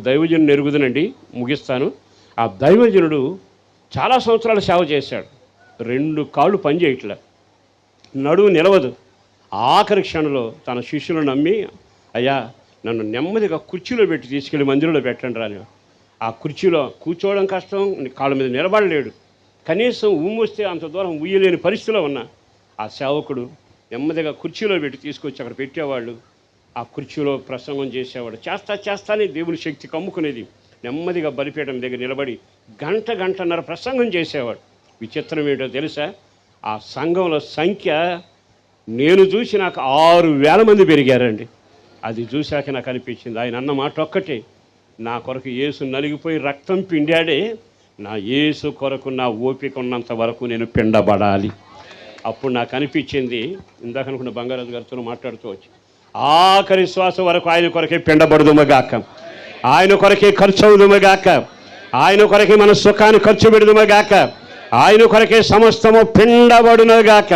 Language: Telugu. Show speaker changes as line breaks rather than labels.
దైవజనుడు ఎరుగుదనండి, ముగిస్తాను. ఆ దైవజనుడు చాలా సంవత్సరాలు సేవ చేశాడు. 2 కాళ్ళు పనిచేయట్లే, నడువు నిలవదు. ఆఖరి క్షణంలో తన శిష్యులను నమ్మి, అయ్యా నన్ను నెమ్మదిగా కుర్చీలో పెట్టి తీసుకెళ్ళి మందిరంలో పెట్టండి రాని. ఆ కుర్చీలో కూర్చోవడం కష్టం, కాళ్ళ మీద నిలబడలేడు. కనీసం ఉమ్మొస్తే అంత దూరం ఉయ్యలేని పరిస్థితిలో ఉన్న ఆ సేవకుడు నెమ్మదిగా కుర్చీలో పెట్టి తీసుకొచ్చి అక్కడ పెట్టేవాళ్ళు. ఆ కుర్చీలో ప్రసంగం చేసేవాడు. చేస్తానే దేవుని శక్తి కమ్ముకునేది. నెమ్మదిగా బలిపీఠం దగ్గర నిలబడి గంటన్నర ప్రసంగం చేసేవాడు. విచిత్రం ఏంటో తెలుసా? ఆ సంఘంలో సంఖ్య నేను చూసి నాకు 6,000 మంది పెరిగారండి. అది చూశాక నాకు అనిపించింది, ఆయన అన్న మాట ఒక్కటే, నా కొరకు యేసు నలిగిపోయి రక్తం పిండాడే, నా యేసు కొరకు నా ఓపిక ఉన్నంత వరకు నేను పిండబడాలి. అప్పుడు నాకు అనిపించింది, ఇందాక అనుకున్న బంగారాజు గారితో మాట్లాడుతూ వచ్చి, ఆఖరి శ్వాస వరకు ఆయన కొరకే పిండబడుదుమగాక, ఆయన కొరకే ఖర్చు అవుదుమగాక, ఆయన కొరకే మన సుఖాన్ని ఖర్చు పెడుదుమగాక, ఆయన కొరకే సమస్తము పిండబడునుగాక.